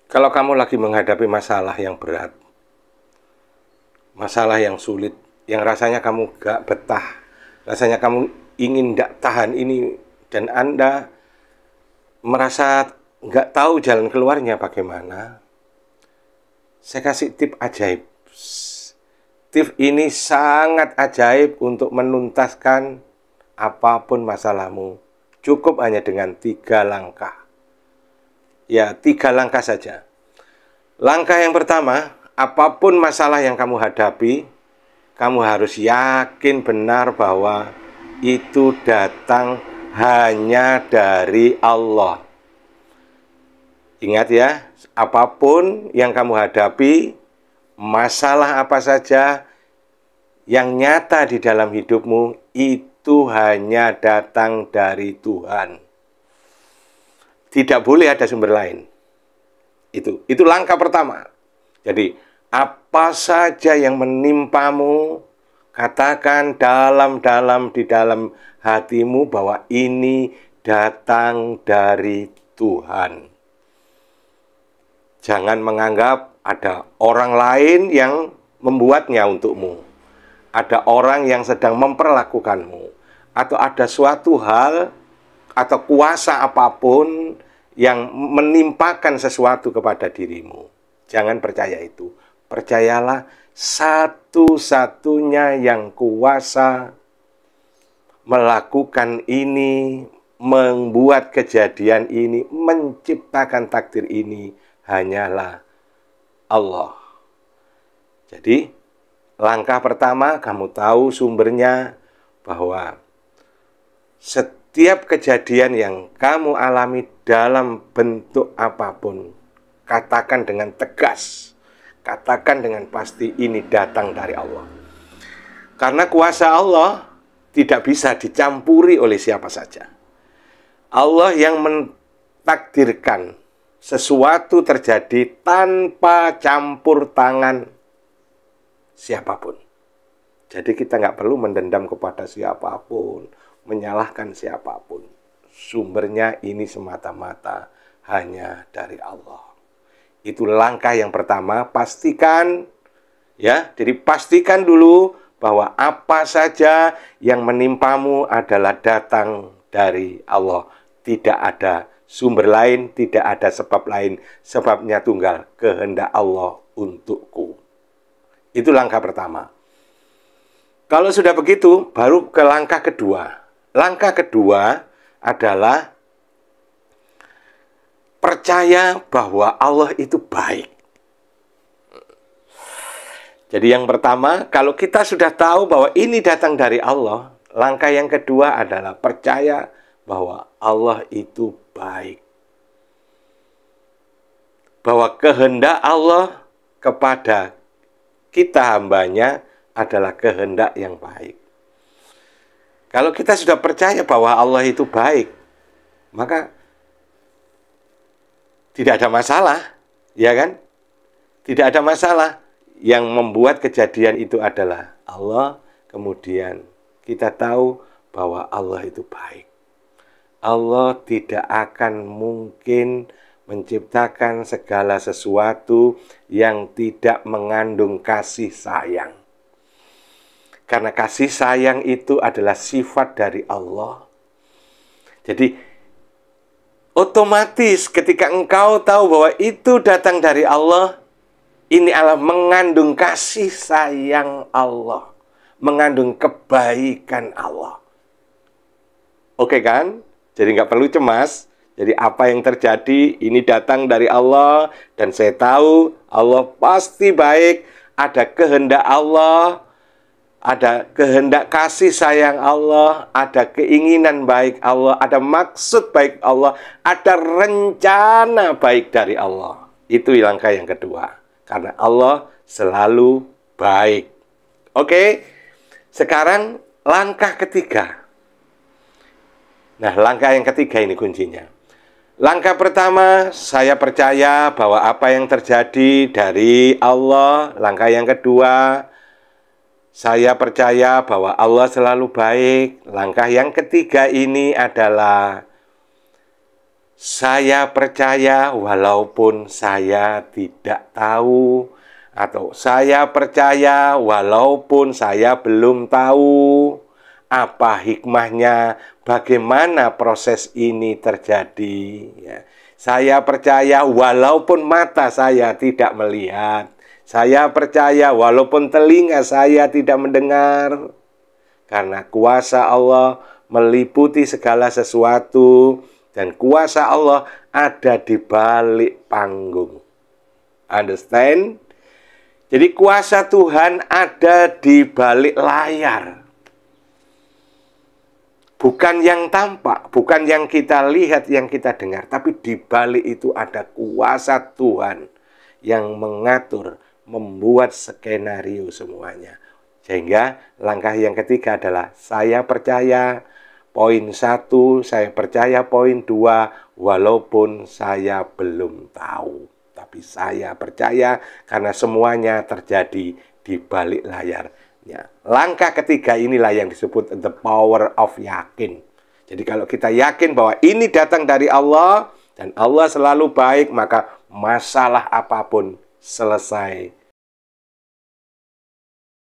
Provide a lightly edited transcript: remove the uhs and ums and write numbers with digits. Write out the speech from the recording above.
Kalau kamu lagi menghadapi masalah yang berat, masalah yang sulit, yang rasanya kamu gak betah, rasanya kamu ingin gak tahan ini, dan Anda merasa gak tahu jalan keluarnya bagaimana, saya kasih tip ajaib. Tip ini sangat ajaib untuk menuntaskan apapun masalahmu. Cukup hanya dengan 3 langkah. Ya, 3 langkah saja. Langkah yang pertama, apapun masalah yang kamu hadapi, kamu harus yakin benar bahwa itu datang hanya dari Allah. Ingat ya, apapun yang kamu hadapi, masalah apa saja yang nyata di dalam hidupmu, itu hanya datang dari Tuhan. Tidak boleh ada sumber lain. Itu langkah pertama. Jadi, apa saja yang menimpamu, katakan di dalam hatimu bahwa ini datang dari Tuhan. Jangan menganggap ada orang lain yang membuatnya untukmu. Ada orang yang sedang memperlakukanmu. Atau ada suatu hal atau kuasa apapun yang menimpakan sesuatu kepada dirimu. Jangan percaya itu. Percayalah satu-satunya yang kuasa melakukan ini, membuat kejadian ini, menciptakan takdir ini, hanyalah Allah. Jadi, langkah pertama kamu tahu sumbernya, bahwa setiap kejadian yang kamu alami dalam bentuk apapun, katakan dengan tegas, katakan dengan pasti ini datang dari Allah. Karena kuasa Allah tidak bisa dicampuri oleh siapa saja. Allah yang mentakdirkan sesuatu terjadi tanpa campur tangan siapapun. Jadi kita nggak perlu mendendam kepada siapapun, menyalahkan siapapun. Sumbernya ini semata-mata hanya dari Allah. Itu langkah yang pertama, pastikan ya. Jadi pastikan dulu bahwa apa saja yang menimpamu adalah datang dari Allah. Tidak ada sumber lain, tidak ada sebab lain. Sebabnya tunggal, kehendak Allah untukku. Itu langkah pertama. Kalau sudah begitu, baru ke langkah kedua. Langkah kedua adalah percaya bahwa Allah itu baik. Jadi yang pertama, kalau kita sudah tahu bahwa ini datang dari Allah, langkah yang kedua adalah percaya bahwa Allah itu baik. Bahwa kehendak Allah kepada kita hambanya adalah kehendak yang baik. Kalau kita sudah percaya bahwa Allah itu baik, maka tidak ada masalah, ya kan? Tidak ada masalah. Yang membuat kejadian itu adalah Allah. Kemudian kita tahu bahwa Allah itu baik. Allah tidak akan mungkin menciptakan segala sesuatu yang tidak mengandung kasih sayang. Karena kasih sayang itu adalah sifat dari Allah. Jadi otomatis ketika engkau tahu bahwa itu datang dari Allah, ini adalah mengandung kasih sayang Allah, mengandung kebaikan Allah. Oke kan? Jadi nggak perlu cemas. Jadi apa yang terjadi ini datang dari Allah, dan saya tahu Allah pasti baik. Ada kehendak Allah, ada kehendak kasih sayang Allah, ada keinginan baik Allah, ada maksud baik Allah, ada rencana baik dari Allah. Itu langkah yang kedua. Karena Allah selalu baik. Oke, sekarang langkah ketiga. Nah, langkah yang ketiga ini kuncinya. Langkah pertama, saya percaya bahwa apa yang terjadi dari Allah. Langkah yang kedua, saya percaya bahwa Allah selalu baik. Langkah yang ketiga ini adalah Saya percaya walaupun saya tidak tahu, atau saya percaya walaupun saya belum tahu apa hikmahnya, bagaimana proses ini terjadi. Ya. Saya percaya walaupun mata saya tidak melihat, saya percaya walaupun telinga saya tidak mendengar, karena kuasa Allah meliputi segala sesuatu dan kuasa Allah ada di balik panggung. Understand? Jadi kuasa Tuhan ada di balik layar. Bukan yang tampak, bukan yang kita lihat, yang kita dengar, tapi di balik itu ada kuasa Tuhan yang mengatur, membuat skenario semuanya. Sehingga langkah yang ketiga adalah saya percaya, poin 1, saya percaya poin 2, walaupun saya belum tahu. Tapi saya percaya karena semuanya terjadi di balik layar. Ya, langkah ketiga inilah yang disebut the power of yakin. Jadi kalau kita yakin bahwa ini datang dari Allah dan Allah selalu baik, maka masalah apapun selesai